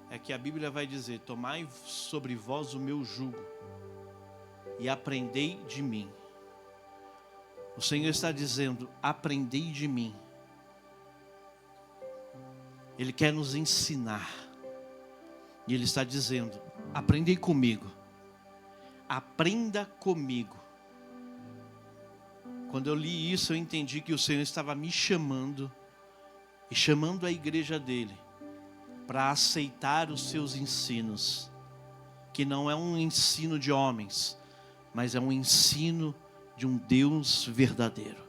é que a Bíblia vai dizer: tomai sobre vós o meu jugo e aprendei de mim. O Senhor está dizendo: aprendei de mim. Ele quer nos ensinar. E Ele está dizendo: aprendei comigo. Aprenda comigo. Quando eu li isso, eu entendi que o Senhor estava me chamando e chamando a igreja dele para aceitar os seus ensinos, que não é um ensino de homens, mas é um ensino de um Deus verdadeiro.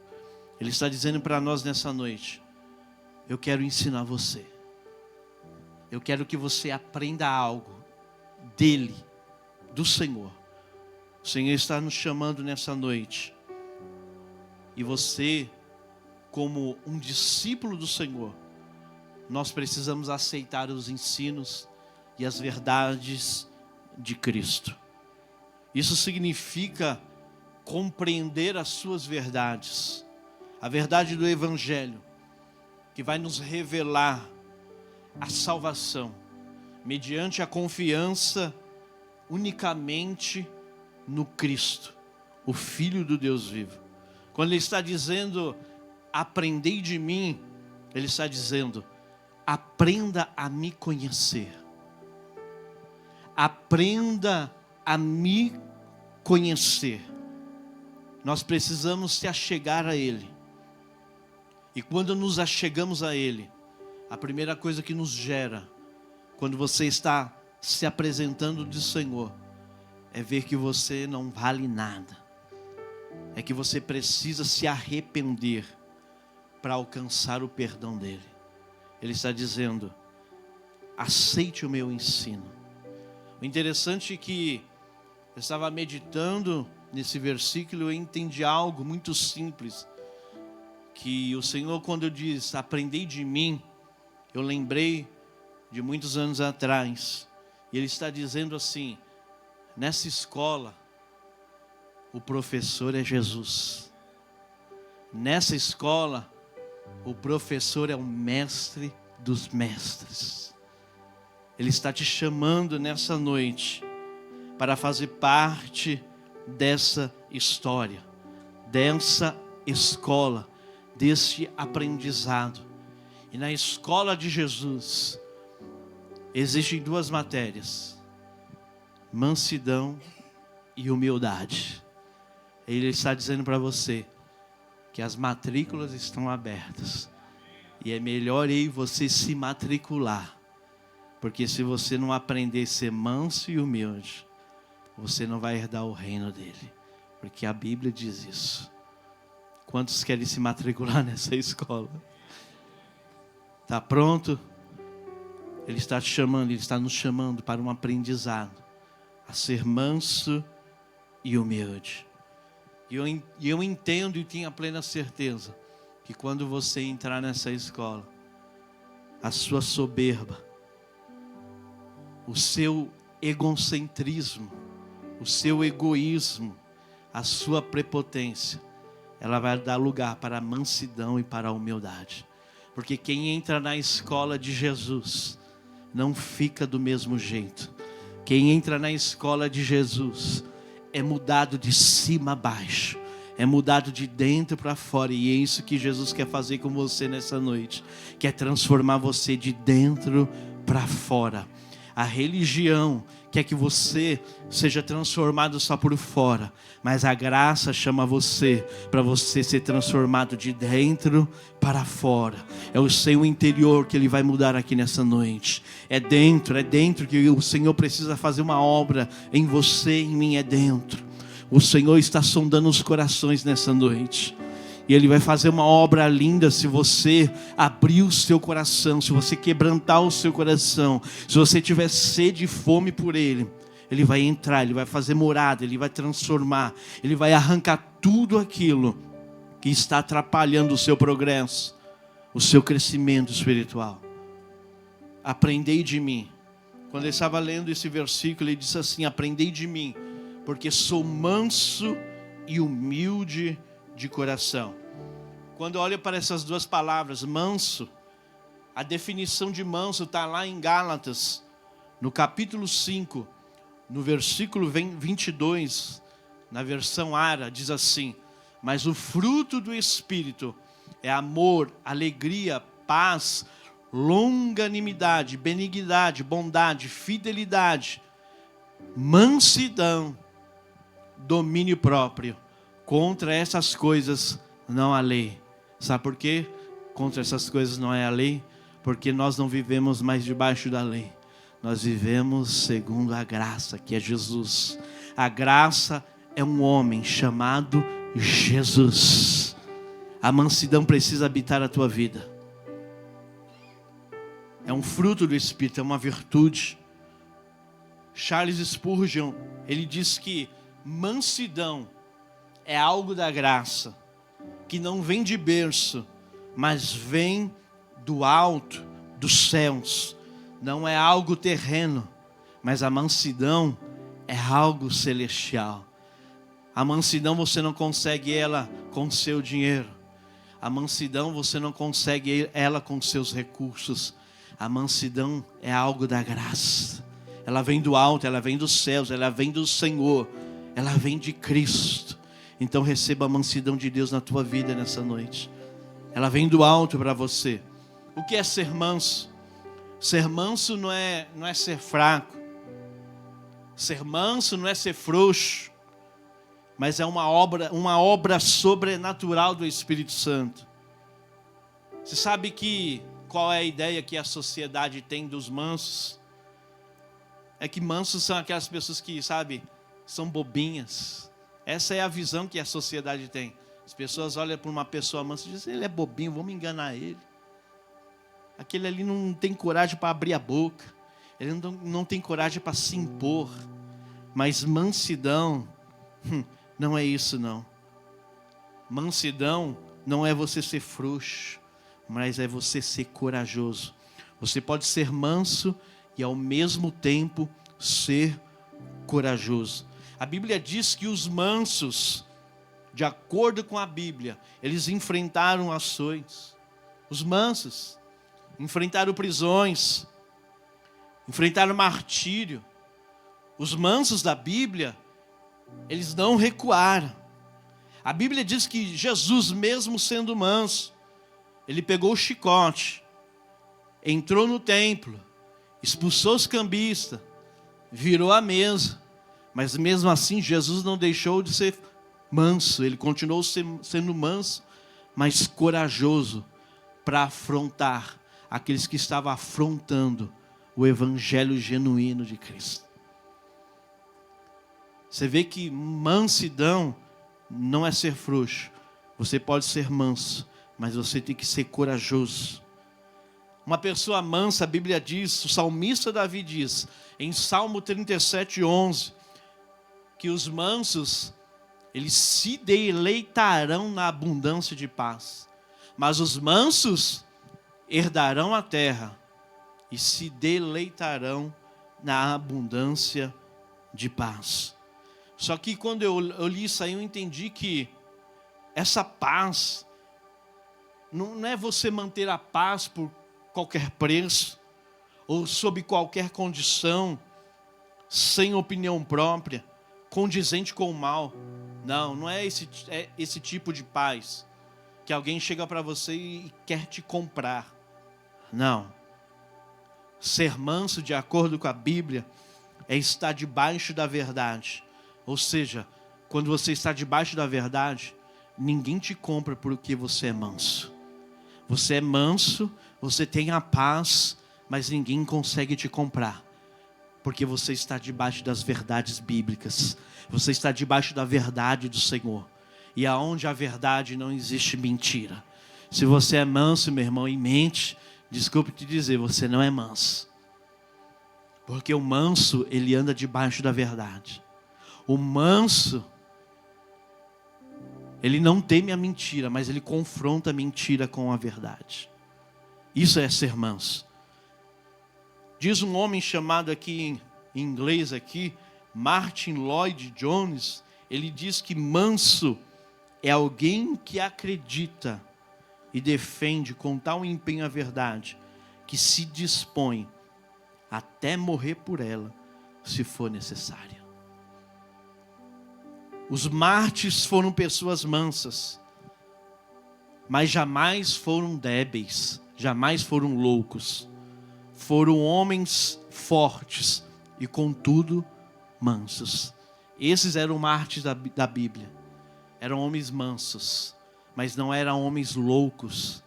Ele está dizendo para nós nessa noite: eu quero ensinar você. Eu quero que você aprenda algo dele, do Senhor. O Senhor está nos chamando nessa noite. E você, como um discípulo do Senhor, nós precisamos aceitar os ensinos e as verdades de Cristo. Isso significa compreender as suas verdades. A verdade do Evangelho, que vai nos revelar a salvação, mediante a confiança unicamente no Cristo, o Filho do Deus vivo. Quando Ele está dizendo: aprendei de mim, Ele está dizendo: aprenda a me conhecer. Aprenda a me conhecer. Nós precisamos se achegar a Ele. E quando nos achegamos a Ele, a primeira coisa que nos gera, quando você está se apresentando de Senhor, é ver que você não vale nada. É que você precisa se arrepender para alcançar o perdão dele. Ele está dizendo: aceite o meu ensino. O interessante é que eu estava meditando nesse versículo, eu entendi algo muito simples. Que o Senhor, quando diz: aprendei de mim, eu lembrei de muitos anos atrás. E Ele está dizendo assim: nessa escola, o professor é Jesus. Nessa escola, o professor é o mestre dos mestres. Ele está te chamando nessa noite para fazer parte dessa história, dessa escola, desse aprendizado. E na escola de Jesus existem duas matérias: mansidão e humildade. Ele está dizendo para você que as matrículas estão abertas. E é melhor você se matricular. Porque se você não aprender a ser manso e humilde, você não vai herdar o reino dele. Porque a Bíblia diz isso. Quantos querem se matricular nessa escola? Está pronto? Ele está te chamando, Ele está nos chamando para um aprendizado. A ser manso e humilde. E eu entendo e tenho a plena certeza que quando você entrar nessa escola, a sua soberba, o seu egocentrismo, o seu egoísmo, a sua prepotência, ela vai dar lugar para a mansidão e para a humildade. Porque quem entra na escola de Jesus não fica do mesmo jeito. Quem entra na escola de Jesus é mudado de cima a baixo, é mudado de dentro para fora. E é isso que Jesus quer fazer com você nessa noite, quer transformar você de dentro para fora. A religião quer que você seja transformado só por fora, mas a graça chama você para você ser transformado de dentro para fora. É o seu interior que Ele vai mudar aqui nessa noite. É dentro que o Senhor precisa fazer uma obra em você, em mim, é dentro. O Senhor está sondando os corações nessa noite. E Ele vai fazer uma obra linda se você abrir o seu coração, se você quebrantar o seu coração, se você tiver sede e fome por Ele. Ele vai entrar, Ele vai fazer morada, Ele vai transformar, Ele vai arrancar tudo aquilo que está atrapalhando o seu progresso, o seu crescimento espiritual. Aprendei de mim. Quando ele estava lendo esse versículo, ele disse assim: aprendei de mim, porque sou manso e humilde de coração. Quando eu olho para essas duas palavras, manso, a definição de manso está lá em Gálatas, No capítulo 5, no versículo 22, na versão Ara, diz assim: mas o fruto do Espírito é amor, alegria, paz, longanimidade, benignidade, bondade, fidelidade, mansidão, domínio próprio. Contra essas coisas não há lei. Sabe por quê? Contra essas coisas não há lei? Porque nós não vivemos mais debaixo da lei. Nós vivemos segundo a graça, que é Jesus. A graça é um homem chamado Jesus. A mansidão precisa habitar a tua vida. É um fruto do Espírito, é uma virtude. Charles Spurgeon, ele diz que mansidão é algo da graça, que não vem de berço, mas vem do alto, dos céus. Não é algo terreno, mas a mansidão é algo celestial. A mansidão você não consegue ela com seu dinheiro. A mansidão você não consegue ela com seus recursos. A mansidão é algo da graça. Ela vem do alto, ela vem dos céus, ela vem do Senhor, ela vem de Cristo. Então receba a mansidão de Deus na tua vida nessa noite. Ela vem do alto para você. O que é ser manso? Ser manso não é ser fraco. Ser manso não é ser frouxo. Mas é uma obra sobrenatural do Espírito Santo. Você sabe qual é a ideia que a sociedade tem dos mansos? É que mansos são aquelas pessoas que, sabe, são bobinhas. Essa é a visão que a sociedade tem. As pessoas olham para uma pessoa mansa e dizem: ele é bobinho, vamos enganar ele. Aquele ali não tem coragem para abrir a boca. Ele não tem coragem para se impor. Mas mansidão não é isso não. Mansidão não é você ser frouxo, mas é você ser corajoso. Você pode ser manso e ao mesmo tempo ser corajoso. A Bíblia diz que os mansos, de acordo com a Bíblia, eles enfrentaram açoites. Os mansos enfrentaram prisões, enfrentaram martírio. Os mansos da Bíblia, eles não recuaram. A Bíblia diz que Jesus, mesmo sendo manso, ele pegou o chicote, entrou no templo, expulsou os cambistas, virou a mesa. Mas mesmo assim Jesus não deixou de ser manso. Ele continuou sendo manso, mas corajoso para afrontar aqueles que estavam afrontando o evangelho genuíno de Cristo. Você vê que mansidão não é ser frouxo. Você pode ser manso, mas você tem que ser corajoso. Uma pessoa mansa, a Bíblia diz, o salmista Davi diz, em Salmo 37:11, que os mansos, eles se deleitarão na abundância de paz. Mas os mansos herdarão a terra e se deleitarão na abundância de paz. Só que quando eu li isso aí, eu entendi que essa paz não é você manter a paz por qualquer preço, ou sob qualquer condição, sem opinião própria, condizente com o mal. Não é esse tipo de paz que alguém chega para você e quer te comprar. Não. Ser manso, de acordo com a Bíblia, é estar debaixo da verdade. Ou seja, quando você está debaixo da verdade, ninguém te compra porque você é manso. Você é manso, você tem a paz, mas ninguém consegue te comprar. Porque você está debaixo das verdades bíblicas. Você está debaixo da verdade do Senhor. E aonde a verdade não existe mentira. Se você é manso, meu irmão, e mente, desculpe te dizer, você não é manso. Porque o manso, ele anda debaixo da verdade. O manso, ele não teme a mentira, mas ele confronta a mentira com a verdade. Isso é ser manso. Diz um homem chamado aqui em inglês aqui, Martin Lloyd Jones, ele diz que manso é alguém que acredita e defende com tal empenho a verdade, que se dispõe até morrer por ela, se for necessário. Os mártires foram pessoas mansas, mas jamais foram débeis, jamais foram loucos. Foram homens fortes e, contudo, mansos. Esses eram mártires da Bíblia. Eram homens mansos, mas não eram homens loucos,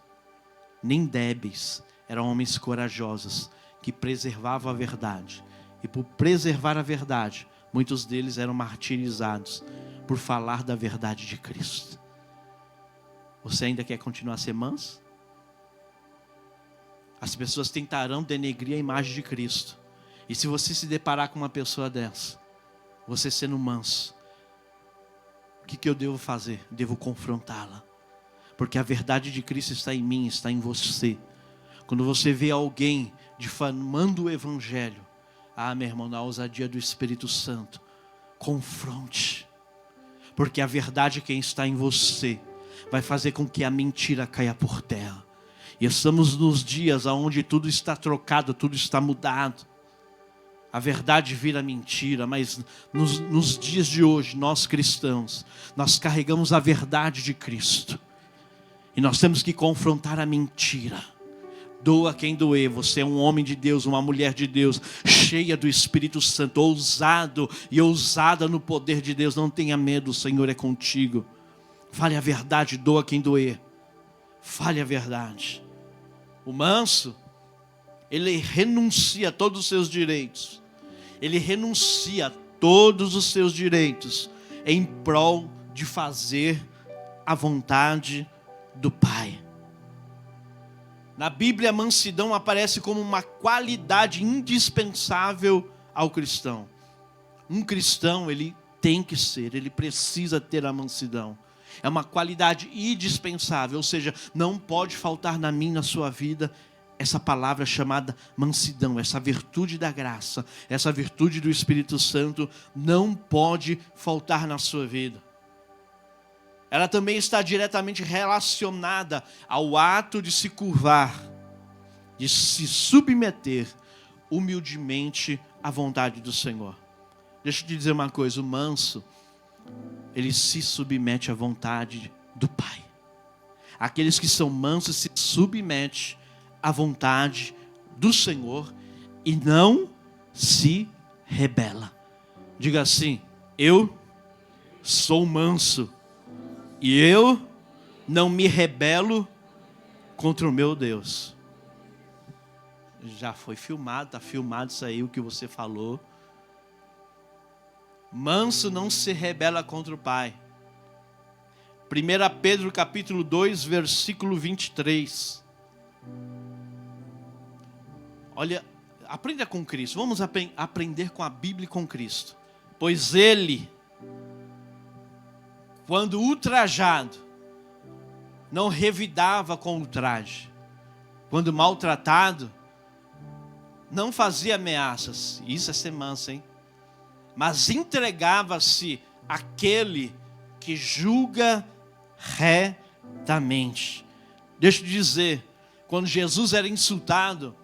nem débeis. Eram homens corajosos, que preservavam a verdade. E por preservar a verdade, muitos deles eram martirizados por falar da verdade de Cristo. Você ainda quer continuar a ser manso? As pessoas tentarão denegrir a imagem de Cristo. E se você se deparar com uma pessoa dessa, você sendo manso, o que eu devo fazer? Devo confrontá-la. Porque a verdade de Cristo está em mim, está em você. Quando você vê alguém difamando o Evangelho, meu irmão, na ousadia do Espírito Santo, confronte. Porque a verdade que está em você vai fazer com que a mentira caia por terra. E estamos nos dias onde tudo está trocado, tudo está mudado. A verdade vira mentira, mas nos dias de hoje, nós cristãos, nós carregamos a verdade de Cristo. E nós temos que confrontar a mentira. Doa quem doer, você é um homem de Deus, uma mulher de Deus, cheia do Espírito Santo, ousado e ousada no poder de Deus. Não tenha medo, o Senhor é contigo. Fale a verdade, doa quem doer. Fale a verdade. O manso, ele renuncia a todos os seus direitos. Ele renuncia a todos os seus direitos em prol de fazer a vontade do Pai. Na Bíblia, a mansidão aparece como uma qualidade indispensável ao cristão. Um cristão, ele tem que ser, ele precisa ter a mansidão. É uma qualidade indispensável, ou seja, não pode faltar na minha, na sua vida, essa palavra chamada mansidão, essa virtude da graça, essa virtude do Espírito Santo não pode faltar na sua vida. Ela também está diretamente relacionada ao ato de se curvar, de se submeter humildemente à vontade do Senhor. Deixa eu te dizer uma coisa, o manso, ele se submete à vontade do Pai. Aqueles que são mansos se submetem à vontade do Senhor e não se rebela. Diga assim: eu sou manso e eu não me rebelo contra o meu Deus. Já foi filmado, está filmado isso aí, o que você falou. Manso não se rebela contra o Pai. 1 Pedro capítulo 2, versículo 23. Olha, aprenda com Cristo. Vamos aprender com a Bíblia e com Cristo. Pois Ele, quando ultrajado, não revidava com ultraje. Quando maltratado, não fazia ameaças. Isso é ser manso, hein? Mas entregava-se àquele que julga retamente. Deixa eu dizer, quando Jesus era insultado,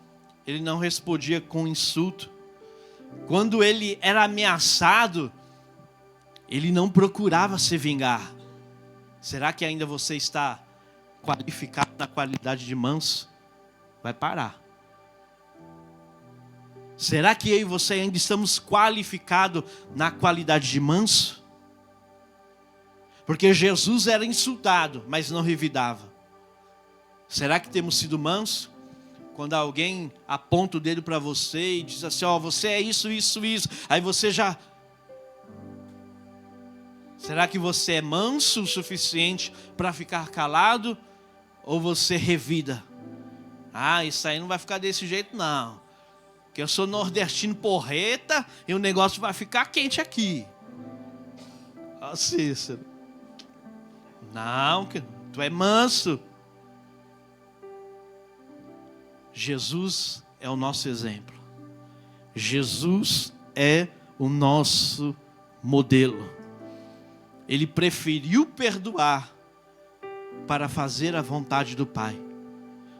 ele não respondia com insulto. Quando ele era ameaçado, ele não procurava se vingar. Será que ainda você está qualificado na qualidade de manso? Vai parar. Será que eu e você ainda estamos qualificados na qualidade de manso? Porque Jesus era insultado, mas não revidava. Será que temos sido manso? Quando alguém aponta o dedo para você e diz assim, você é isso, isso, isso. Aí você já... Será que você é manso o suficiente para ficar calado? Ou você revida? Isso aí não vai ficar desse jeito não. Que eu sou nordestino porreta e o negócio vai ficar quente aqui. Cícero. Não, tu é manso. Jesus é o nosso exemplo. Jesus é o nosso modelo. Ele preferiu perdoar para fazer a vontade do Pai.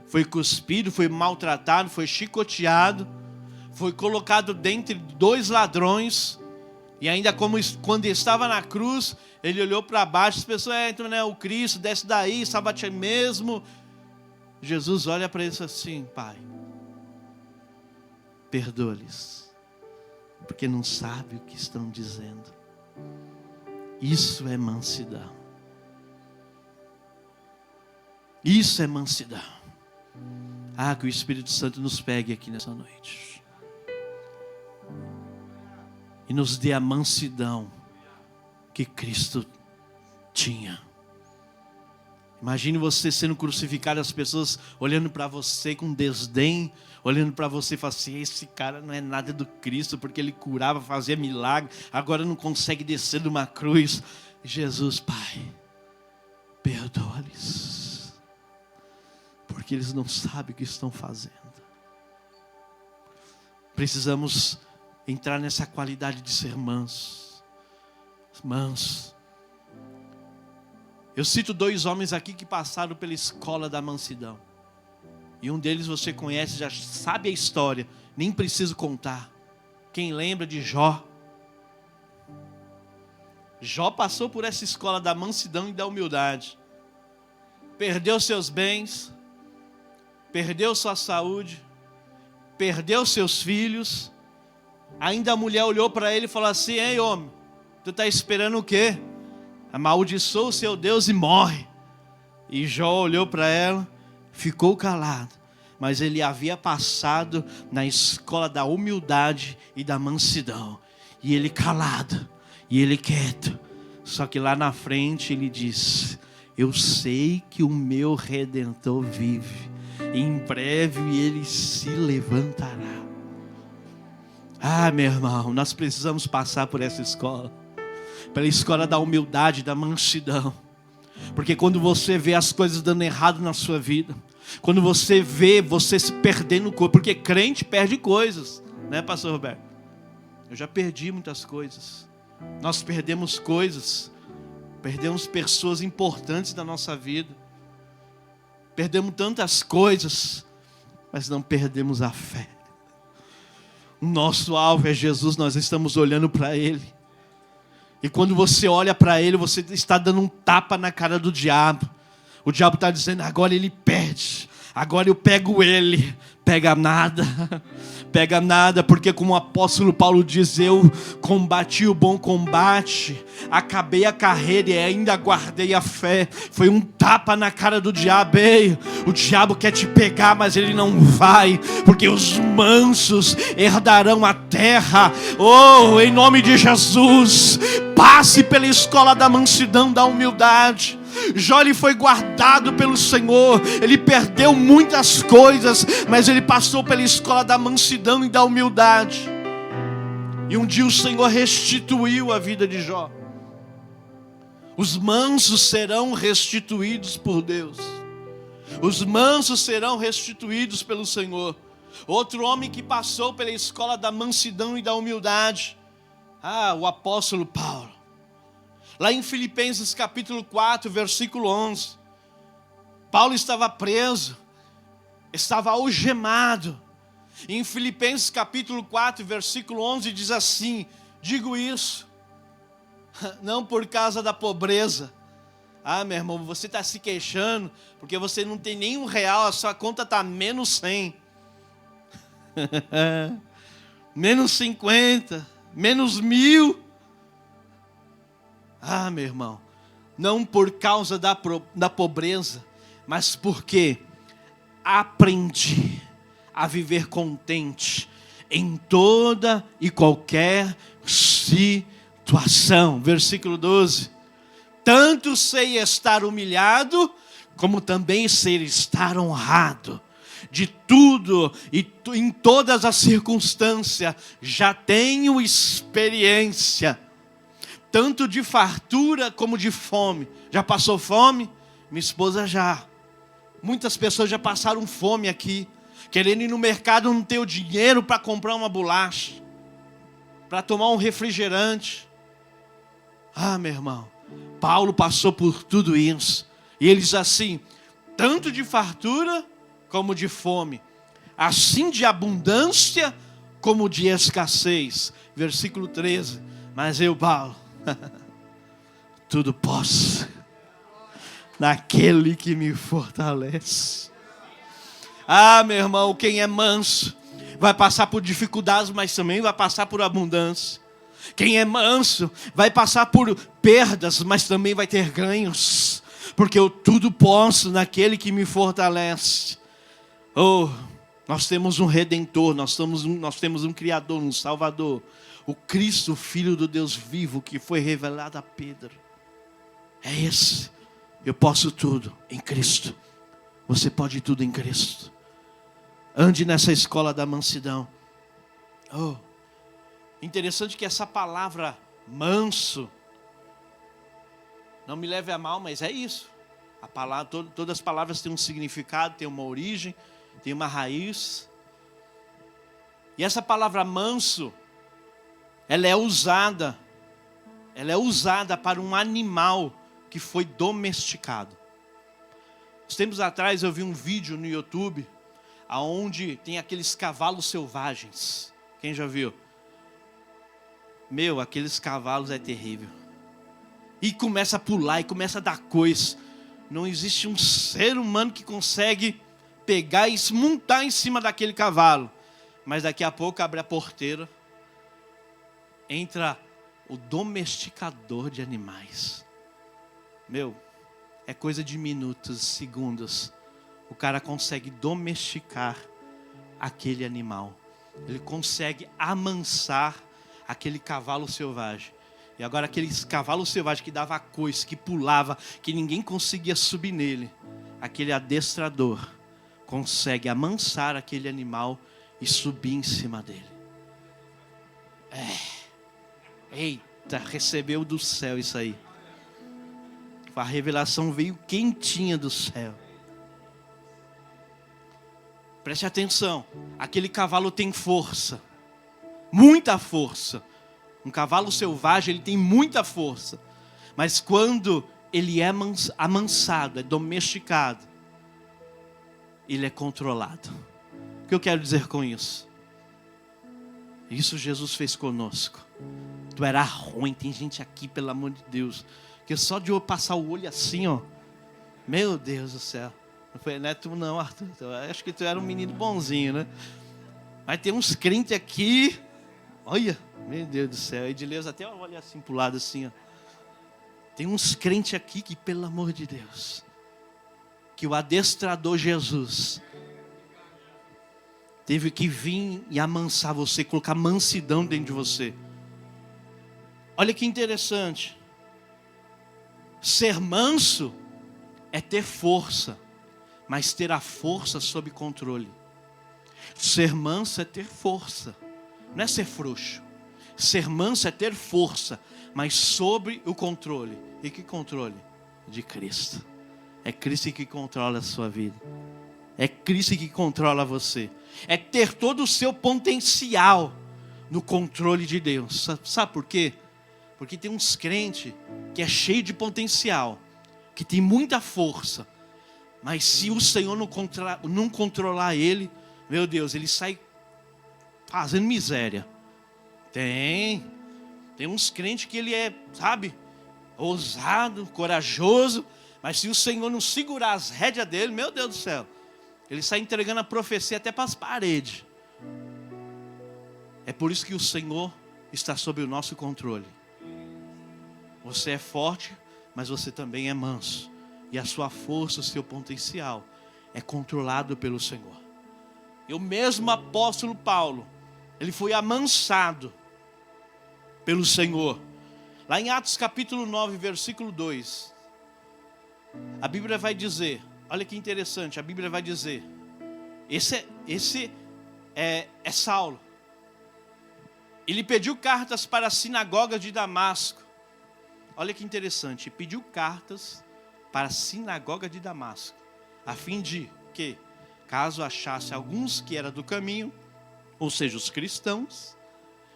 Foi cuspido, foi maltratado, foi chicoteado, foi colocado dentre 2 ladrões, e ainda como quando estava na cruz, ele olhou para baixo, as pessoas, então, né, o Cristo, desce daí, salva-te mesmo. Jesus olha para ele assim: Pai, perdoa-lhes, porque não sabe o que estão dizendo. Isso é mansidão. Isso é mansidão. Que o Espírito Santo nos pegue aqui nessa noite e nos dê a mansidão que Cristo tinha. Imagine você sendo crucificado, as pessoas olhando para você com desdém, olhando para você e falando assim: esse cara não é nada do Cristo, porque ele curava, fazia milagre, agora não consegue descer de uma cruz. Jesus, Pai, perdoa-lhes, porque eles não sabem o que estão fazendo. Precisamos entrar nessa qualidade de ser mansos. Mansos. Eu cito 2 homens aqui que passaram pela escola da mansidão. E um deles você conhece, já sabe a história, nem preciso contar. Quem lembra de Jó? Jó passou por essa escola da mansidão e da humildade. Perdeu seus bens, perdeu sua saúde, perdeu seus filhos. Ainda a mulher olhou para ele e falou assim: ei homem, tu está esperando o quê? Amaldiçoa o seu Deus e morre. E Jó olhou para ela, ficou calado. Mas ele havia passado na escola da humildade e da mansidão. E ele calado, e ele quieto. Só que lá na frente ele disse: eu sei que o meu Redentor vive. Em breve ele se levantará. Meu irmão, nós precisamos passar por essa escola. Pela escola da humildade, da mansidão. Porque quando você vê as coisas dando errado na sua vida, quando você vê você se perdendo coisas, porque crente perde coisas, né, pastor Roberto? Eu já perdi muitas coisas. Nós perdemos coisas, perdemos pessoas importantes da nossa vida, perdemos tantas coisas, mas não perdemos a fé. O nosso alvo é Jesus, nós estamos olhando para Ele. E quando você olha para Ele, você está dando um tapa na cara do diabo. O diabo está dizendo: agora ele perde, agora eu pego ele. Pega nada, pega nada, porque como o apóstolo Paulo diz: eu combati o bom combate, acabei a carreira e ainda guardei a fé. Foi um tapa na cara do diabo. Ei, o diabo quer te pegar, mas ele não vai, porque os mansos herdarão a terra. Oh, em nome de Jesus, passe pela escola da mansidão, da humildade. Jó, ele foi guardado pelo Senhor, ele perdeu muitas coisas, mas ele passou pela escola da mansidão e da humildade. E um dia o Senhor restituiu a vida de Jó. Os mansos serão restituídos por Deus. Os mansos serão restituídos pelo Senhor. Outro homem que passou pela escola da mansidão e da humildade, o apóstolo Paulo. Lá em Filipenses capítulo 4, versículo 11. Paulo estava preso, estava algemado. E em Filipenses capítulo 4, versículo 11 diz assim: digo isso, não por causa da pobreza. Meu irmão, você está se queixando porque você não tem nem R$1, a sua conta está menos 100. Menos 50, menos 1000. Meu irmão, não por causa da pobreza, mas porque aprendi a viver contente em toda e qualquer situação. Versículo 12. Tanto sei estar humilhado, como também sei estar honrado. De tudo e em todas as circunstâncias já tenho experiência, tanto de fartura como de fome. Já passou fome? Minha esposa já. Muitas pessoas já passaram fome aqui, querendo ir no mercado, não ter o dinheiro para comprar uma bolacha, para tomar um refrigerante. Meu irmão, Paulo passou por tudo isso. E ele diz assim: tanto de fartura como de fome, assim de abundância como de escassez. Versículo 13. Mas eu, Paulo, tudo posso naquele que me fortalece. Ah, meu irmão, quem é manso vai passar por dificuldades, mas também vai passar por abundância. Quem é manso vai passar por perdas, mas também vai ter ganhos. Porque eu tudo posso naquele que me fortalece. Oh, nós temos um Redentor, nós temos um Criador, um Salvador. O Cristo, Filho do Deus vivo, que foi revelado a Pedro. É esse. Eu posso tudo em Cristo. Você pode tudo em Cristo. Ande nessa escola da mansidão. Oh, interessante que essa palavra manso, não me leve a mal, mas é isso. A palavra, todas as palavras têm um significado, têm uma origem, têm uma raiz. E essa palavra manso, ela é usada para um animal que foi domesticado. Uns tempos atrás eu vi um vídeo no YouTube, onde tem aqueles cavalos selvagens. Quem já viu? Meu, aqueles cavalos é terrível. E começa a pular, e começa a dar coice. Não existe um ser humano que consegue pegar e se montar em cima daquele cavalo. Mas daqui a pouco abre a porteira, entra o domesticador de animais. Meu, é coisa de minutos, segundos. O cara consegue domesticar aquele animal. Ele consegue amansar aquele cavalo selvagem. E agora aquele cavalo selvagem que dava coice, que pulava, que ninguém conseguia subir nele. Aquele adestrador consegue amansar aquele animal e subir em cima dele. Eita, recebeu do céu isso aí. A revelação veio quentinha do céu. Preste atenção, aquele cavalo tem força, muita força. Um cavalo selvagem, ele tem muita força. Mas quando ele é amansado, é domesticado, ele é controlado. O que eu quero dizer com isso? Isso Jesus fez conosco. Tu era ruim, tem gente aqui, pelo amor de Deus, que só de eu passar o olho assim, ó, meu Deus do céu. Não é tu não, Arthur. Eu acho que tu era um menino bonzinho, né? Mas tem uns crentes aqui. Olha, meu Deus do céu. Edileuza até olha assim pro lado assim, ó. Tem uns crentes aqui que, pelo amor de Deus, que o adestrador Jesus teve que vir e amansar você, colocar mansidão dentro de você. Olha que interessante. Ser manso é ter força, mas ter a força sob controle. Ser manso é ter força, não é ser frouxo. Ser manso é ter força, mas sobre o controle. E que controle? De Cristo. É Cristo que controla a sua vida. É Cristo que controla você. É ter todo o seu potencial no controle de Deus. Sabe por quê? Porque tem uns crentes que é cheio de potencial, que tem muita força, mas se o Senhor não controlar ele, meu Deus, ele sai fazendo miséria. Tem uns crentes que ele é, sabe, ousado, corajoso, mas se o Senhor não segurar as rédeas dele, meu Deus do céu, ele sai entregando a profecia até para as paredes. É por isso que o Senhor está sob o nosso controle. Você é forte, mas você também é manso. E a sua força, o seu potencial é controlado pelo Senhor. E o mesmo apóstolo Paulo, ele foi amansado pelo Senhor. Lá em Atos capítulo 9, versículo 2. A Bíblia vai dizer, olha que interessante, a Bíblia vai dizer, esse é Saulo. Ele pediu cartas para a sinagoga de Damasco. Olha que interessante, pediu cartas para a sinagoga de Damasco, a fim de que, caso achasse alguns que eram do caminho, ou seja, os cristãos,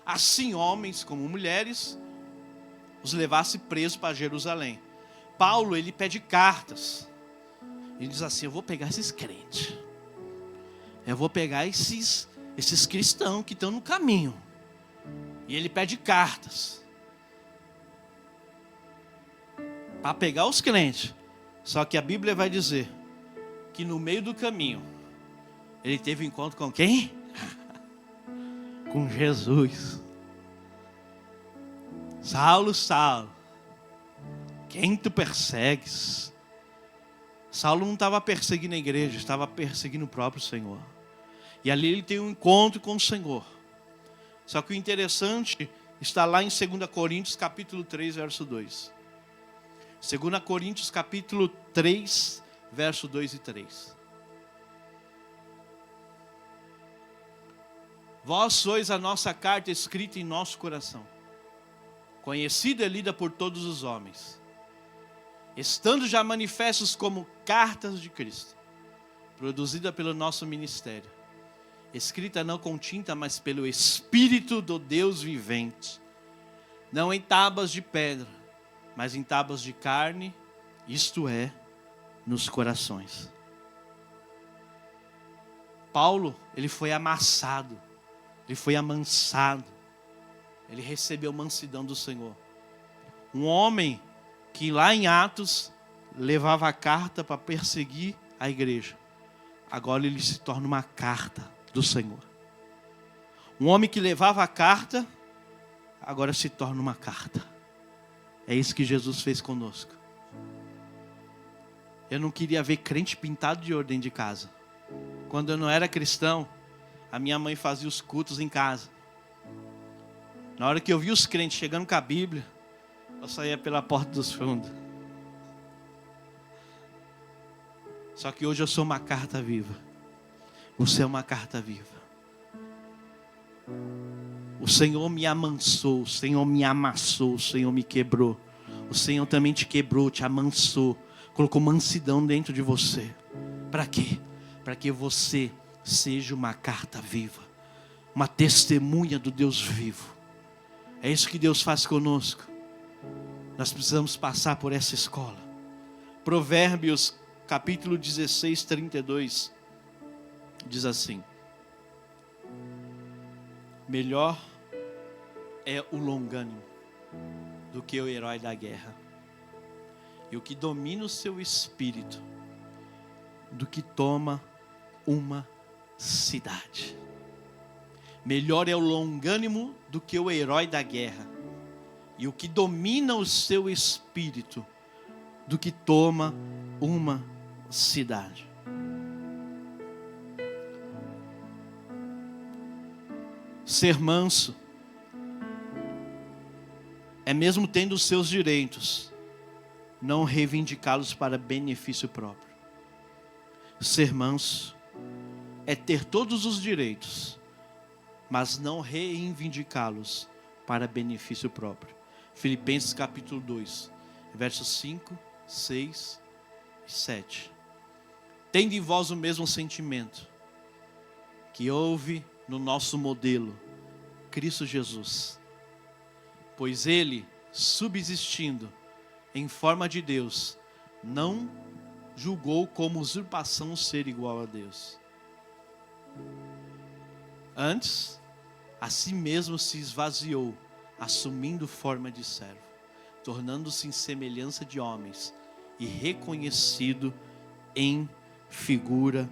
assim homens como mulheres, os levasse presos para Jerusalém. Paulo, ele pede cartas. Ele diz assim, eu vou pegar esses crentes. Eu vou pegar esses esses cristãos que estão no caminho. E ele pede cartas para pegar os crentes. Só que a Bíblia vai dizer que no meio do caminho ele teve um encontro com quem? Com Jesus. Saulo, Saulo, quem tu persegues? Saulo não estava perseguindo a igreja, estava perseguindo o próprio Senhor. E ali ele tem um encontro com o Senhor. Só que o interessante está lá em 2 Coríntios capítulo 3, verso 2. 2 Coríntios capítulo 3, verso 2 e 3. Vós sois a nossa carta escrita em nosso coração, conhecida e lida por todos os homens, estando já manifestos como cartas de Cristo, produzida pelo nosso ministério, escrita não com tinta, mas pelo Espírito do Deus vivente, não em tábuas de pedra, mas em tábuas de carne, isto é, nos corações. Paulo, ele foi amassado, ele foi amansado, ele recebeu mansidão do Senhor. Um homem que lá em Atos levava a carta para perseguir a igreja, agora ele se torna uma carta do Senhor. Um homem que levava a carta, agora se torna uma carta. É isso que Jesus fez conosco. Eu não queria ver crente pintado de ouro dentro de casa. Quando eu não era cristão, a minha mãe fazia os cultos em casa. Na hora que eu vi os crentes chegando com a Bíblia, eu saía pela porta dos fundos. Só que hoje eu sou uma carta viva. Você é uma carta viva. O Senhor me amansou, o Senhor me amassou, o Senhor me quebrou. O Senhor também te quebrou, te amansou, colocou mansidão dentro de você. Para quê? Para que você seja uma carta viva, uma testemunha do Deus vivo. É isso que Deus faz conosco. Nós precisamos passar por essa escola. Provérbios capítulo 16, 32 diz assim: melhor é o longânimo do que o herói da guerra, e o que domina o seu espírito do que toma uma cidade. Melhor é o longânimo do que o herói da guerra, e o que domina o seu espírito do que toma uma cidade. Ser manso é, mesmo tendo os seus direitos, não reivindicá-los para benefício próprio. Ser manso é ter todos os direitos, mas não reivindicá-los para benefício próprio. Filipenses capítulo 2, versos 5, 6 e 7. Tende em vós o mesmo sentimento que houve no nosso modelo, Cristo Jesus. Pois ele, subsistindo em forma de Deus, não julgou como usurpação ser igual a Deus. Antes, a si mesmo se esvaziou, assumindo forma de servo, tornando-se em semelhança de homens e reconhecido em figura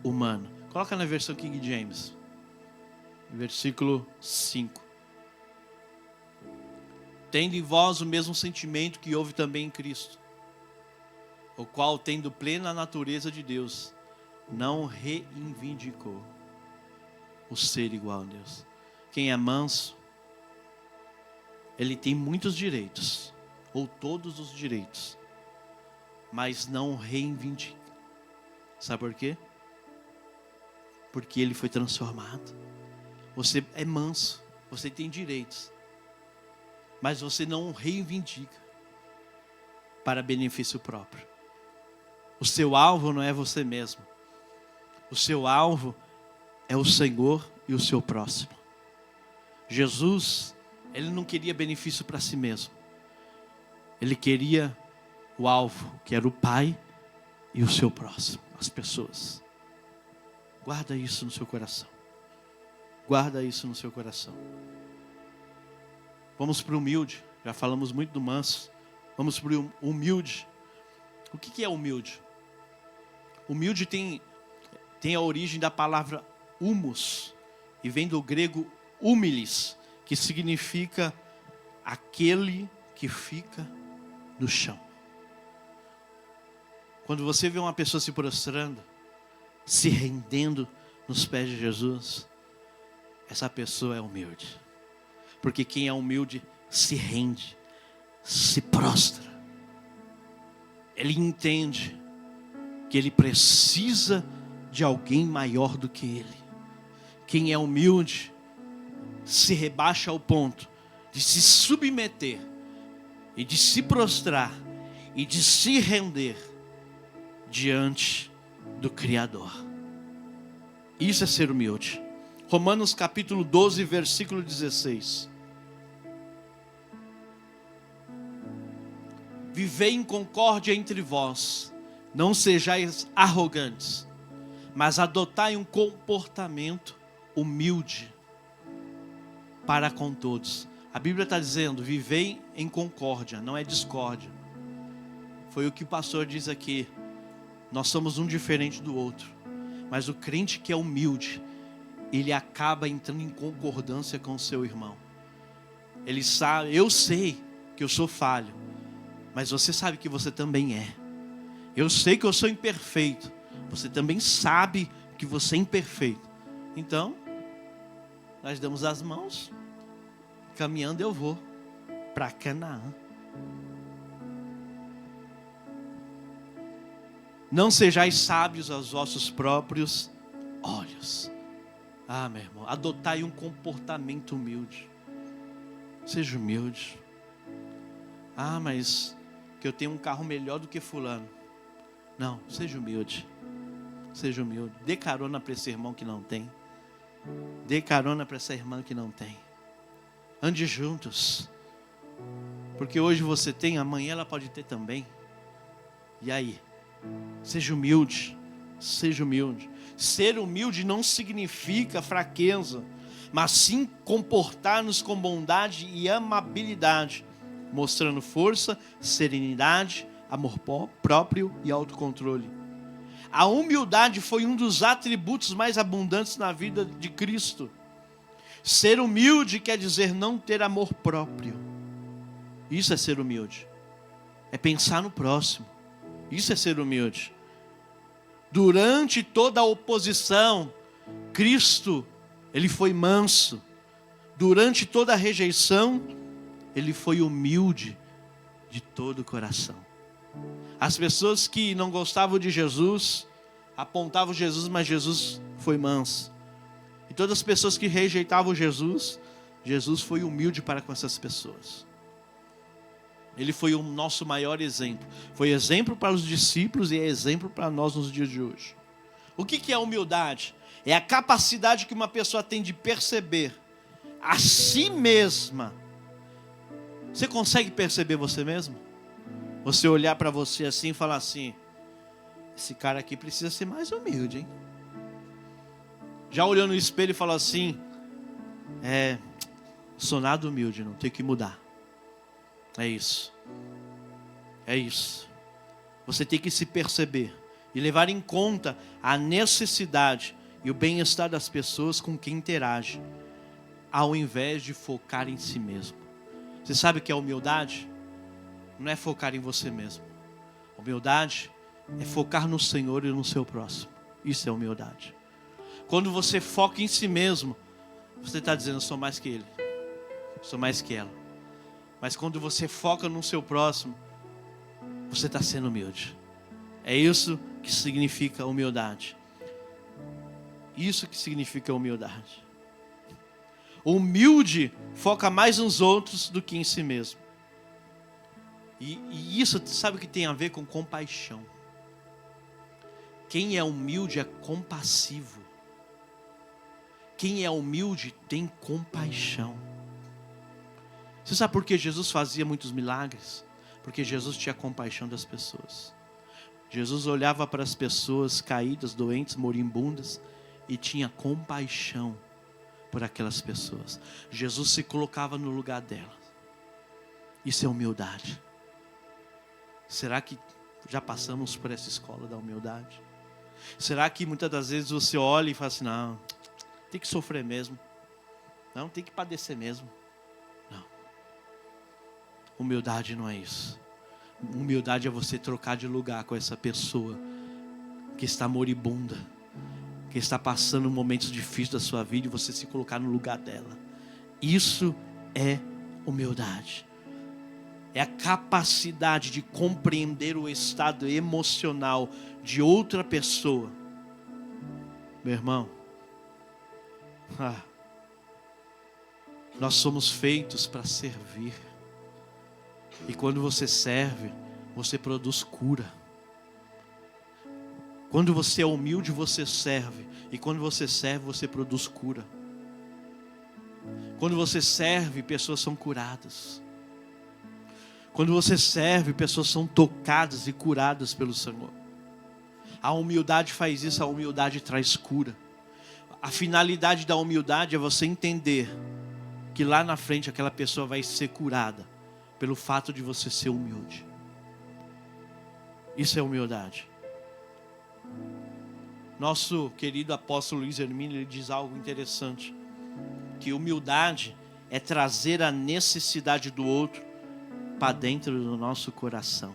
humana. Coloca na versão King James, versículo 5. Tendo em vós o mesmo sentimento que houve também em Cristo, o qual, tendo plena natureza de Deus, não reivindicou o ser igual a Deus. Quem é manso, ele tem muitos direitos, ou todos os direitos, mas não reivindica. Sabe por quê? Porque ele foi transformado. Você é manso, você tem direitos, mas você não reivindica para benefício próprio. O seu alvo não é você mesmo. O seu alvo é o Senhor e o seu próximo. Jesus, ele não queria benefício para si mesmo. Ele queria o alvo, que era o Pai e o seu próximo, as pessoas. Guarda isso no seu coração. Guarda isso no seu coração. Vamos para o humilde. Já falamos muito do manso. Vamos para o humilde. O que é humilde? Humilde tem a origem da palavra humus. E vem do grego humilis, que significa aquele que fica no chão. Quando você vê uma pessoa se prostrando, se rendendo nos pés de Jesus, essa pessoa é humilde. Porque quem é humilde se rende, se prostra. Ele entende que ele precisa de alguém maior do que ele. Quem é humilde se rebaixa ao ponto de se submeter e de se prostrar e de se render diante do Criador. Isso é ser humilde. Romanos capítulo 12, versículo 16. Vivei em concórdia entre vós, não sejais arrogantes, mas adotai um comportamento humilde para com todos. A Bíblia está dizendo, vivei em concórdia, não é discórdia. Foi o que o pastor diz aqui. Nós somos um diferente do outro. Mas o crente que é humilde, ele acaba entrando em concordância com o seu irmão. Ele sabe, eu sei que eu sou falho, mas você sabe que você também é. Eu sei que eu sou imperfeito, você também sabe que você é imperfeito. Então, nós damos as mãos, caminhando eu vou para Canaã. Não sejais sábios aos vossos próprios olhos. Ah, meu irmão, adotai um comportamento humilde. Seja humilde. Ah, mas que eu tenho um carro melhor do que fulano. Não, seja humilde. Seja humilde. Dê carona para esse irmão que não tem. Dê carona para essa irmã que não tem. Ande juntos. Porque hoje você tem, amanhã ela pode ter também. E aí? Seja humilde. Seja humilde. Ser humilde não significa fraqueza, mas sim comportar-nos com bondade e amabilidade, mostrando força, serenidade, amor próprio e autocontrole. A humildade foi um dos atributos mais abundantes na vida de Cristo. Ser humilde quer dizer não ter amor próprio. Isso é ser humilde. É pensar no próximo. Isso é ser humilde. Durante toda a oposição, Cristo, ele foi manso. Durante toda a rejeição, ele foi humilde de todo o coração. As pessoas que não gostavam de Jesus, apontavam Jesus, mas Jesus foi manso. E todas as pessoas que rejeitavam Jesus, Jesus foi humilde para com essas pessoas. Ele foi o nosso maior exemplo. Foi exemplo para os discípulos e é exemplo para nós nos dias de hoje. O que é a humildade? É a capacidade que uma pessoa tem de perceber a si mesma. Você consegue perceber você mesmo? Você olhar para você assim e falar assim, esse cara aqui precisa ser mais humilde, hein? Já olhou no espelho e falou assim, sou nada humilde, não, tenho que mudar. É isso. É isso. Você tem que se perceber e levar em conta a necessidade e o bem-estar das pessoas com quem interage, ao invés de focar em si mesmo. Você sabe o que é humildade? Não é focar em você mesmo. Humildade é focar no Senhor e no seu próximo. Isso é humildade. Quando você foca em si mesmo, você está dizendo, eu sou mais que ele, sou mais que ela. Mas quando você foca no seu próximo, você está sendo humilde. É isso que significa humildade. Isso que significa humildade. O humilde foca mais nos outros do que em si mesmo. E isso, sabe o que tem a ver com compaixão? Quem é humilde é compassivo. Quem é humilde tem compaixão. Você sabe por que Jesus fazia muitos milagres? Porque Jesus tinha compaixão das pessoas. Jesus olhava para as pessoas caídas, doentes, moribundas e tinha compaixão por aquelas pessoas. Jesus se colocava no lugar delas. Isso é humildade. Será que já passamos por essa escola da humildade? Será que muitas das vezes você olha e fala assim, não, tem que sofrer mesmo. Não, tem que padecer mesmo. Não. Humildade não é isso. Humildade é você trocar de lugar com essa pessoa que está moribunda, que está passando momentos difíceis da sua vida, e você se colocar no lugar dela. Isso é humildade. É a capacidade de compreender o estado emocional de outra pessoa. Meu irmão, nós somos feitos para servir. E quando você serve, você produz cura. Quando você é humilde, você serve. E quando você serve, você produz cura. Quando você serve, pessoas são curadas. Quando você serve, pessoas são tocadas e curadas pelo Senhor. A humildade faz isso, a humildade traz cura. A finalidade da humildade é você entender que lá na frente aquela pessoa vai ser curada pelo fato de você ser humilde. Isso é humildade. Nosso querido apóstolo Luiz Hermínio, ele diz algo interessante, que humildade é trazer a necessidade do outro para dentro do nosso coração.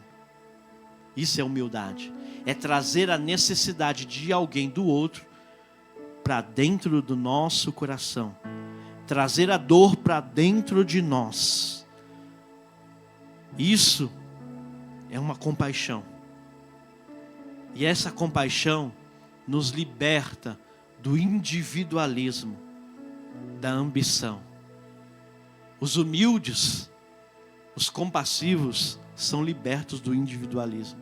Isso é humildade. É trazer a necessidade de alguém, do outro, para dentro do nosso coração. Trazer a dor para dentro de nós. Isso é uma compaixão. E essa compaixão nos liberta do individualismo, da ambição. Os humildes, os compassivos, são libertos do individualismo.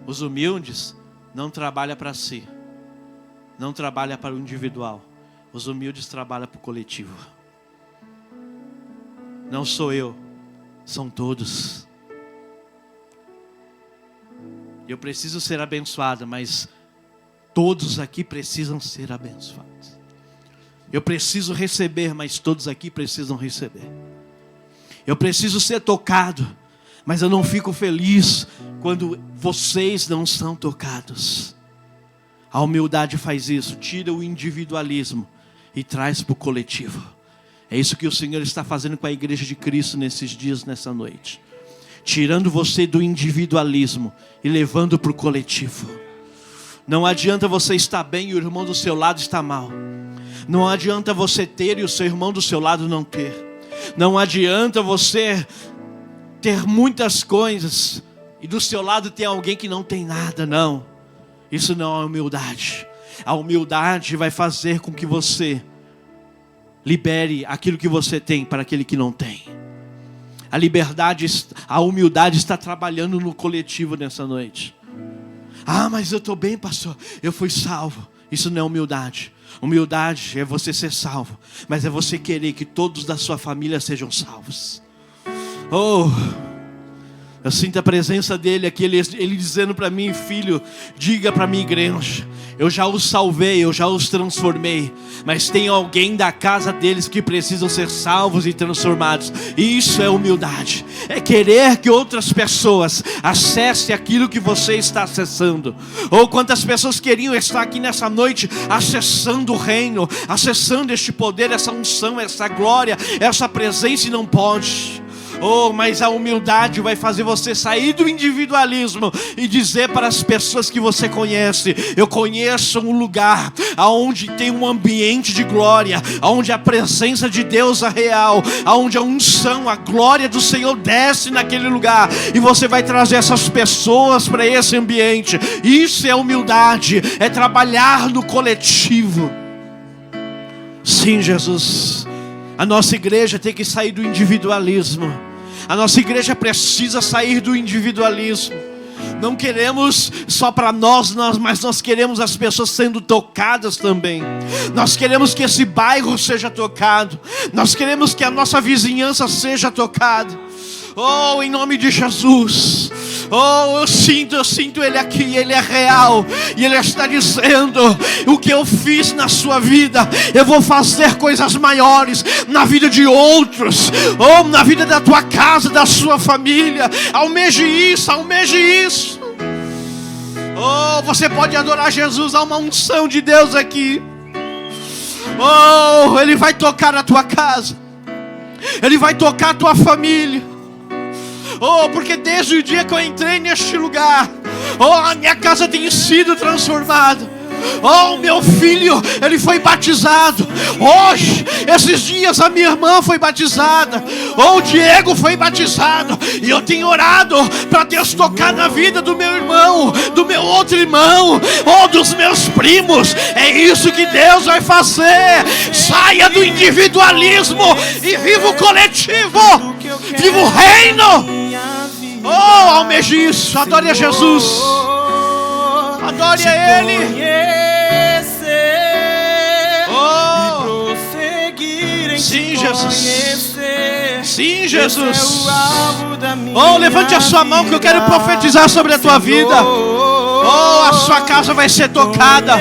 Os humildes não trabalham para si, não trabalham para o individual. Os humildes trabalham para o coletivo. Não sou eu, são todos. Eu preciso ser abençoado, mas todos aqui precisam ser abençoados. Eu preciso receber, mas todos aqui precisam receber. Eu preciso ser tocado, mas eu não fico feliz quando vocês não são tocados. A humildade faz isso, tira o individualismo e traz para o coletivo. É isso que o Senhor está fazendo com a igreja de Cristo nesses dias, nessa noite. Tirando você do individualismo e levando para o coletivo. Não adianta você estar bem e o irmão do seu lado está mal. Não adianta você ter e o seu irmão do seu lado não ter. Não adianta você ter muitas coisas e do seu lado tem alguém que não tem nada, não. Isso não é humildade. A humildade vai fazer com que você libere aquilo que você tem para aquele que não tem. A humildade está trabalhando no coletivo nessa noite. Ah, mas eu estou bem, pastor, eu fui salvo. Isso não é humildade. Humildade é você ser salvo, mas é você querer que todos da sua família sejam salvos. Oh, eu sinto a presença dele aqui, ele dizendo para mim, filho, diga para minha igreja, eu já os salvei, eu já os transformei, mas tem alguém da casa deles que precisam ser salvos e transformados. Isso é humildade, é querer que outras pessoas acessem aquilo que você está acessando. Ou quantas pessoas queriam estar aqui nessa noite acessando o reino, acessando este poder, essa unção, essa glória, essa presença, e não pode. Oh, mas a humildade vai fazer você sair do individualismo e dizer para as pessoas que você conhece: eu conheço um lugar onde tem um ambiente de glória, onde a presença de Deus é real, onde a unção, a glória do Senhor desce naquele lugar, e você vai trazer essas pessoas para esse ambiente. Isso é humildade, é trabalhar no coletivo. Sim, Jesus, a nossa igreja tem que sair do individualismo. A nossa igreja precisa sair do individualismo. Não queremos só para nós, mas nós queremos as pessoas sendo tocadas também. Nós queremos que esse bairro seja tocado. Nós queremos que a nossa vizinhança seja tocada. Oh, em nome de Jesus. Oh, eu sinto Ele aqui, Ele é real. E Ele está dizendo: o que eu fiz na sua vida, eu vou fazer coisas maiores na vida de outros. Oh, na vida da tua casa, da sua família. Almeje isso, almeje isso. Oh, você pode adorar Jesus, há uma unção de Deus aqui. Oh, Ele vai tocar a tua casa, Ele vai tocar a tua família. Oh, porque desde o dia que eu entrei neste lugar, oh, a minha casa tem sido transformada. Oh, meu filho, ele foi batizado. Hoje, esses dias a minha irmã foi batizada. Oh, o Diego foi batizado. E eu tenho orado para Deus tocar na vida do meu irmão, do meu outro irmão, oh, dos meus primos. É isso que Deus vai fazer. Saia do individualismo e viva o coletivo. Viva o reino. Oh, almeje isso. Adore a Jesus. Adore a Ele. Oh, sim, Jesus. Sim, Jesus. Oh, levante a sua mão que eu quero profetizar sobre a tua vida. Oh, a sua casa vai ser tocada.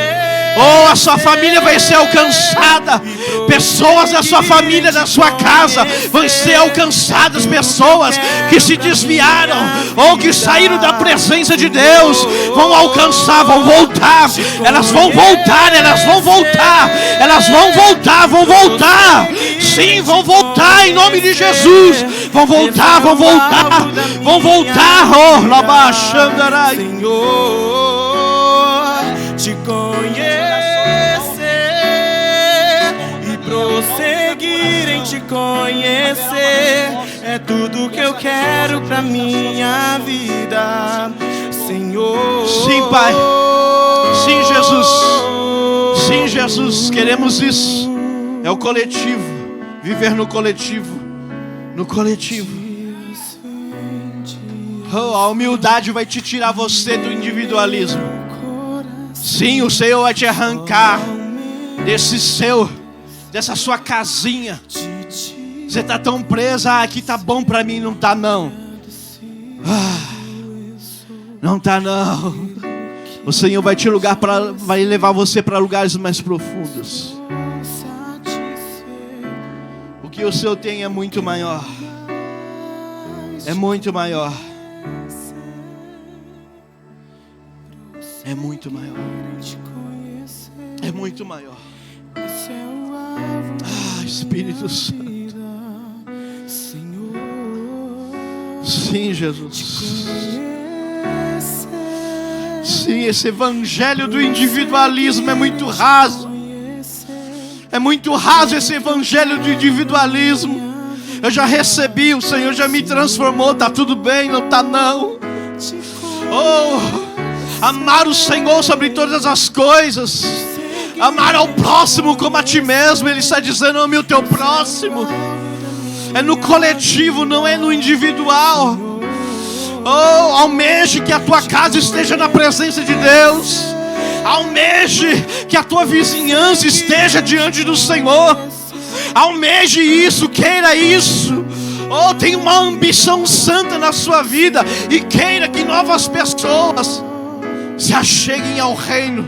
Oh, a sua família vai ser alcançada. Pessoas da sua família, da sua casa vão ser alcançadas. Pessoas que se desviaram ou que saíram da presença de Deus vão alcançar, vão voltar. Elas vão voltar, elas vão voltar. Elas vão voltar, vão voltar. Sim, vão voltar em nome de Jesus. Vão voltar, vão voltar. Vão voltar. Oh, Labachandarai. Te conhecer e prosseguir em te conhecer é tudo que eu quero pra minha vida, Senhor. Sim, Pai. Sim, Jesus. Sim, Jesus. Queremos isso. É o coletivo. Viver no coletivo. No coletivo. Oh, a humildade vai te tirar você do individualismo. Sim, o Senhor vai te arrancar dessa sua casinha. Você está tão presa, aqui tá bom para mim, não tá não. Não tá não. O Senhor vai vai levar você para lugares mais profundos. O que o Senhor tem é muito maior. É muito maior. É muito maior. É muito maior. Ah, Espírito Santo. Sim, Jesus. Sim, esse evangelho do individualismo é muito raso. É muito raso esse evangelho do individualismo. Eu já recebi, o Senhor já me transformou. Tá tudo bem, não tá não. Oh, amar o Senhor sobre todas as coisas. Amar ao próximo como a ti mesmo. Ele está dizendo: ame o teu próximo. É no coletivo, não é no individual. Oh, almeje que a tua casa esteja na presença de Deus. Almeje que a tua vizinhança esteja diante do Senhor. Almeje isso, queira isso. Oh, tem uma ambição santa na sua vida. E queira que novas pessoas se acheguem ao reino.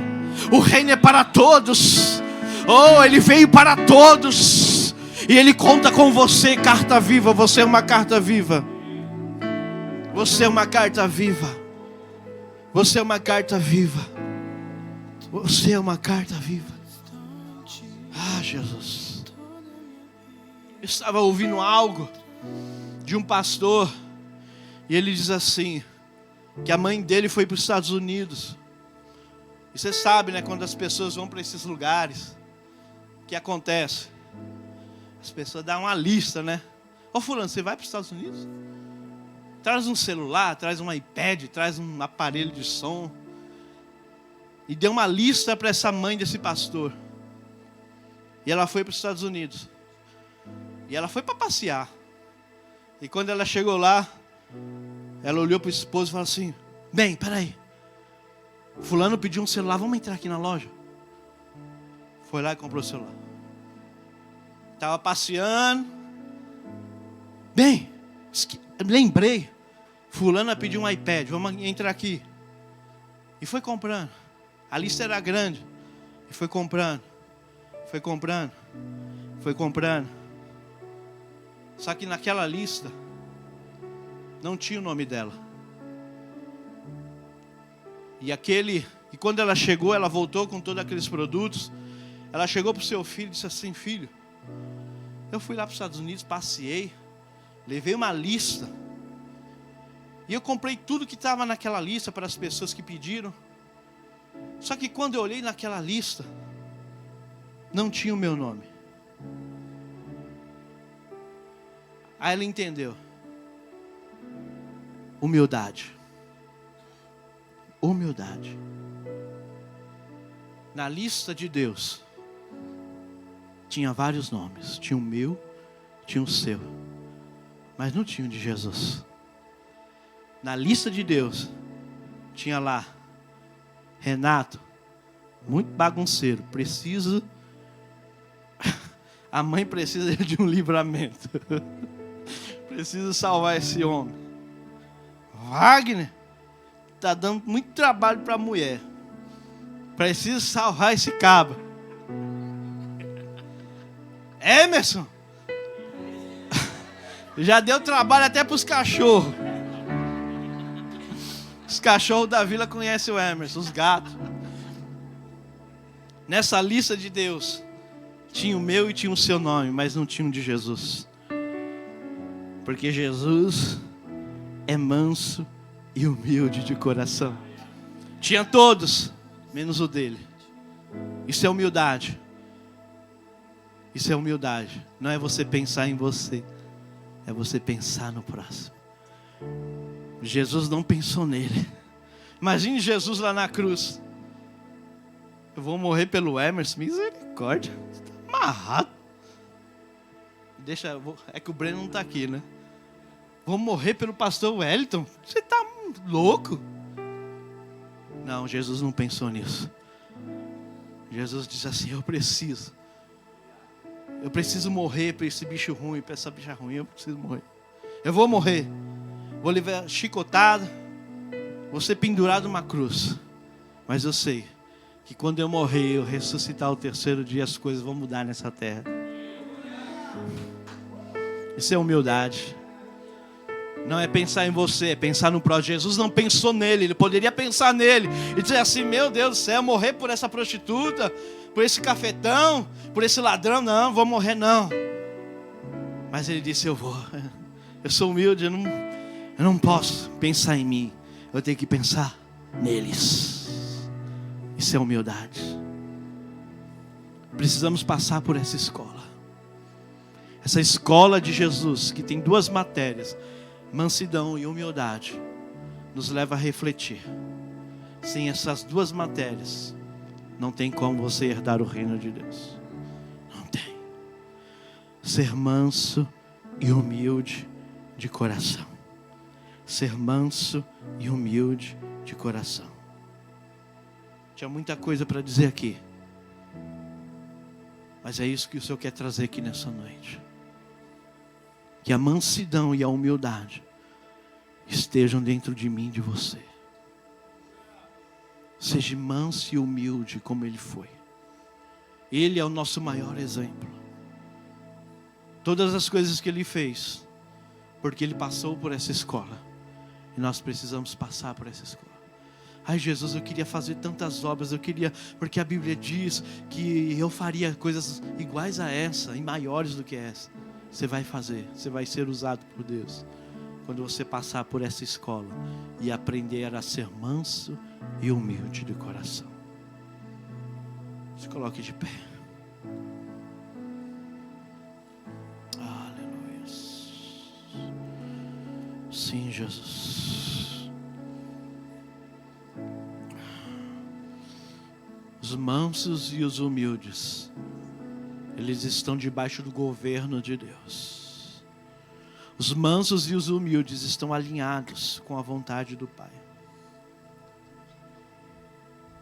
O reino é para todos. Oh, ele veio para todos. E ele conta com você, carta viva. Você é uma carta viva. Você é uma carta viva. Você é uma carta viva. Você é uma carta viva. Ah, Jesus. Eu estava ouvindo algo de um pastor. E ele diz assim, que a mãe dele foi para os Estados Unidos. E você sabe, né, quando as pessoas vão para esses lugares, o que acontece? As pessoas dão uma lista, né? Ô fulano, você vai para os Estados Unidos? Traz um celular, traz um iPad, traz um aparelho de som. E deu uma lista para essa mãe desse pastor. E ela foi para os Estados Unidos. E ela foi para passear. E quando ela chegou lá, ela olhou para o esposo e falou assim: bem, peraí, fulano pediu um celular, vamos entrar aqui na loja. Foi lá e comprou o celular. Estava passeando. Bem, lembrei, fulana pediu um iPad, vamos entrar aqui. E foi comprando. A lista era grande. E foi comprando. Foi comprando. Foi comprando. Só que naquela lista não tinha o nome dela. E quando ela chegou, ela voltou com todos aqueles produtos. Ela chegou para o seu filho e disse assim: filho, eu fui lá para os Estados Unidos, passeei, levei uma lista. E eu comprei tudo que estava naquela lista para as pessoas que pediram. Só que quando eu olhei naquela lista, não tinha o meu nome. Aí ela entendeu. Humildade. Humildade. Na lista de Deus, tinha vários nomes. Tinha o meu, tinha o seu. Mas não tinha o de Jesus. Na lista de Deus, tinha lá: Renato, muito bagunceiro, a mãe precisa de um livramento. Precisa salvar esse homem. Wagner, está dando muito trabalho para a mulher. Precisa salvar esse cabo. Emerson, já deu trabalho até para os cachorros. Os cachorros da vila conhecem o Emerson, os gatos. Nessa lista de Deus, tinha o meu e tinha o seu nome, mas não tinha o de Jesus. Porque Jesus é manso e humilde de coração. Tinha todos, menos o dele. Isso é humildade. Isso é humildade. Não é você pensar em você, é você pensar no próximo. Jesus não pensou nele. Imagine Jesus lá na cruz. Eu vou morrer pelo Emerson, misericórdia. Você está amarrado. É que o Breno não está aqui, né? Vou morrer pelo pastor Wellington. Você está louco? Não, Jesus não pensou nisso. Jesus disse assim: eu preciso morrer para esse bicho ruim, para essa bicha ruim. Eu preciso morrer. Eu vou morrer. Vou levar chicotada, vou ser pendurado numa cruz. Mas eu sei que quando eu morrer, eu ressuscitar o terceiro dia, as coisas vão mudar nessa terra. Isso é humildade. Não é pensar em você, é pensar no próximo. Jesus não pensou nele, ele poderia pensar nele e dizer assim: meu Deus do céu, morrer por essa prostituta, por esse cafetão, por esse ladrão, não, vou morrer não. Mas ele disse: eu vou. Eu sou humilde, eu não posso pensar em mim, eu tenho que pensar neles. Isso é humildade. Precisamos passar por essa escola. Essa escola de Jesus, que tem 2 matérias, mansidão e humildade, nos leva a refletir. Sem essas 2 matérias, não tem como você herdar o reino de Deus. Não tem. Ser manso e humilde de coração. Ser manso e humilde de coração. Tinha muita coisa para dizer aqui, mas é isso que o Senhor quer trazer aqui nessa noite. Que a mansidão e a humildade estejam dentro de mim e de você. Seja manso e humilde como Ele foi. Ele é o nosso maior exemplo. Todas as coisas que Ele fez, porque Ele passou por essa escola. E nós precisamos passar por essa escola. Ai, Jesus, eu queria fazer tantas obras, porque a Bíblia diz que eu faria coisas iguais a essa, e maiores do que essa. Você vai fazer, você vai ser usado por Deus, quando você passar por essa escola, e aprender a ser manso e humilde de coração. Se coloque de pé. Aleluia. Sim, Jesus. Os mansos e os humildes, eles estão debaixo do governo de Deus. Os mansos e os humildes estão alinhados com a vontade do Pai.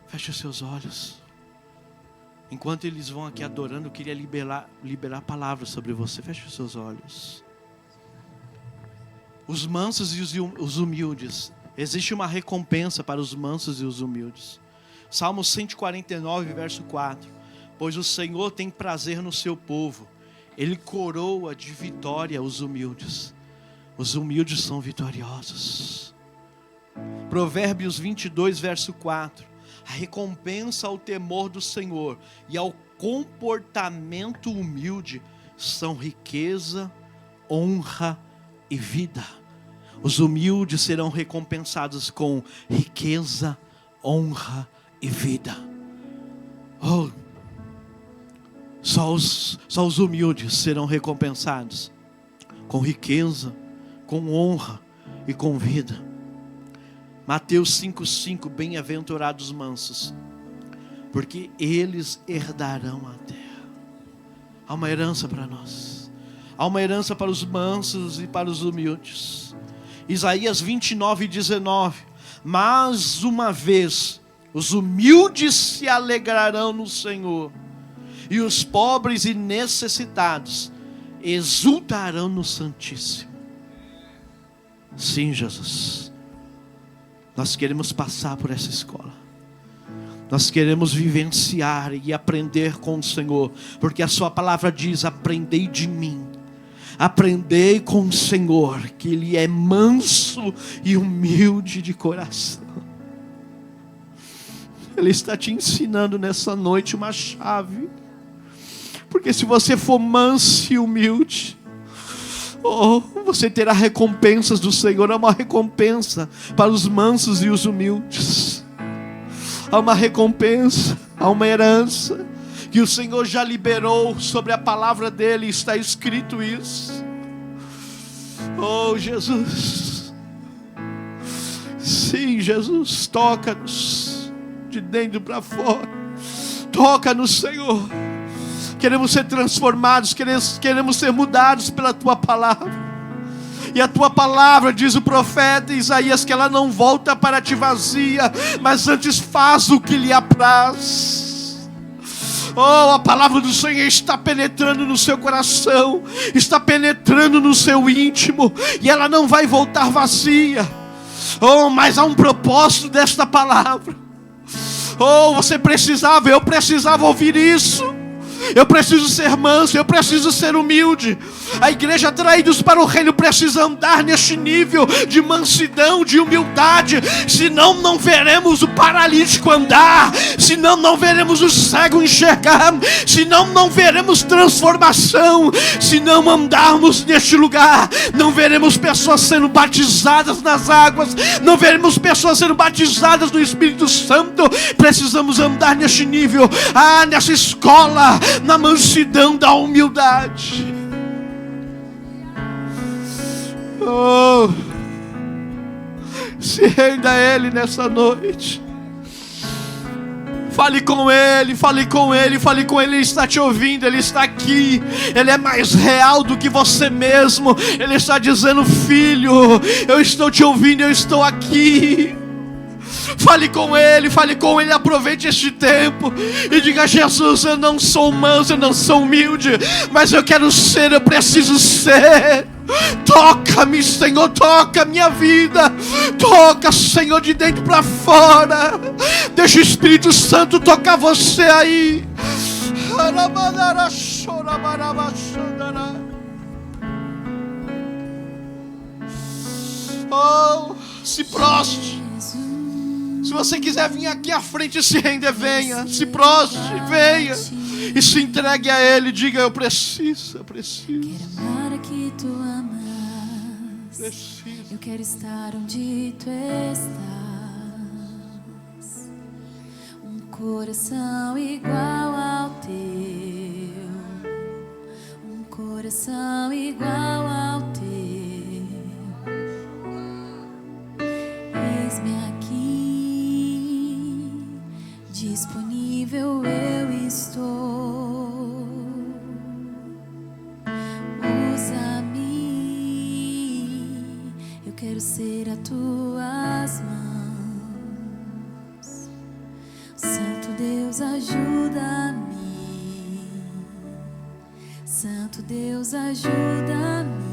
Feche os seus olhos. Enquanto eles vão aqui adorando, eu queria liberar palavras sobre você. Feche os seus olhos. os mansos e os humildes. Existe uma recompensa para os mansos e os humildes. Salmo 149, verso 4. Pois o Senhor tem prazer no seu povo. Ele coroa de vitória os humildes. Os humildes são vitoriosos. Provérbios 22, verso 4. A recompensa ao temor do Senhor e ao comportamento humilde são riqueza, honra e vida. Os humildes serão recompensados com riqueza, honra e vida. Oh, só os humildes serão recompensados com riqueza, com honra e com vida. Mateus 5,5, bem-aventurados os mansos, porque eles herdarão a terra. Há uma herança para nós. Há uma herança para os mansos e para os humildes. Isaías 29:19. Mas uma vez os humildes se alegrarão no Senhor, e os pobres e necessitados exultarão no Santíssimo. Sim, Jesus. Nós queremos passar por essa escola. Nós queremos vivenciar e aprender com o Senhor, porque a sua palavra diz: aprendei de mim. Aprendei com o Senhor, que Ele é manso e humilde de coração. Ele está te ensinando nessa noite uma chave. Porque se você for manso e humilde, você terá recompensas do Senhor. Há uma recompensa para os mansos e os humildes. Há uma recompensa, há uma herança que o Senhor já liberou sobre a palavra dEle. Está escrito isso. Oh, Jesus. Sim, Jesus, toca-nos de dentro para fora. Toca-nos, Senhor. Queremos ser transformados, queremos ser mudados pela Tua palavra. E a Tua palavra, diz o profeta Isaías, que ela não volta para Ti vazia, mas antes faz o que lhe apraz. Oh, a palavra do Senhor está penetrando no seu coração, está penetrando no seu íntimo, e ela não vai voltar vazia. Oh, mas há um propósito desta palavra. Oh, eu precisava ouvir isso. Eu preciso ser manso, eu preciso ser humilde. A igreja atraídos para o reino precisa andar neste nível de mansidão, de humildade. Senão não veremos o paralítico andar, senão não veremos o cego enxergar, senão não veremos transformação. Se não andarmos neste lugar, não veremos pessoas sendo batizadas nas águas, não veremos pessoas sendo batizadas no Espírito Santo. Precisamos andar neste nível, nessa escola, na mansidão da humildade. Oh, se renda a Ele nessa noite. Fale com Ele, fale com Ele, fale com Ele. Ele está te ouvindo, Ele está aqui. Ele é mais real do que você mesmo. Ele está dizendo: filho, eu estou te ouvindo, eu estou aqui. Fale com Ele, aproveite este tempo e diga: Jesus, eu não sou manso, eu não sou humilde, mas eu quero ser, eu preciso ser. Toca-me, Senhor, toca a minha vida. Toca, Senhor, de dentro para fora. Deixa o Espírito Santo tocar você aí. Oh, se prostre. Se você quiser vir aqui à frente e se render, venha. Se prostre, venha. E se entregue a Ele. Diga: eu preciso. Quero amar aqui Tu amas. Preciso. Eu quero estar onde Tu estás. Um coração igual ao Teu. Um coração igual ao Teu. Eis-me aqui, disponível eu estou. Usa-me, eu quero ser as Tuas mãos. Santo Deus, ajuda-me. Santo Deus, ajuda-me.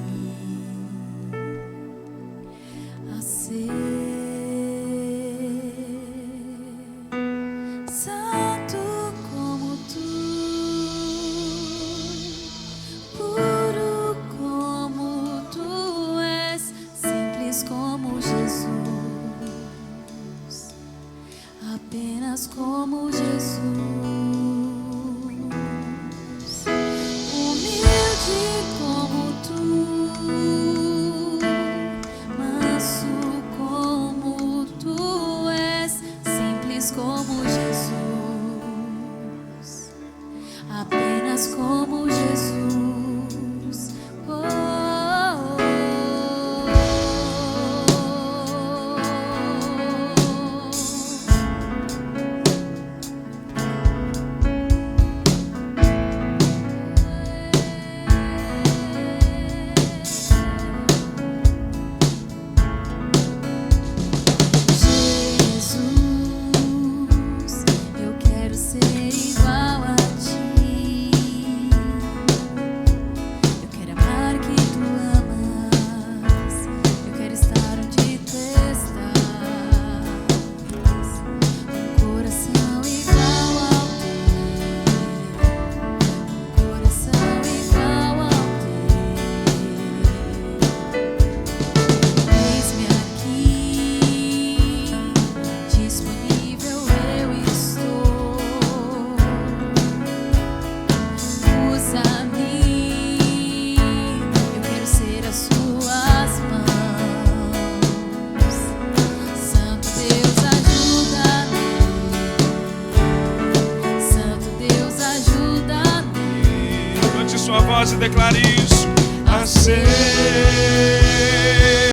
declare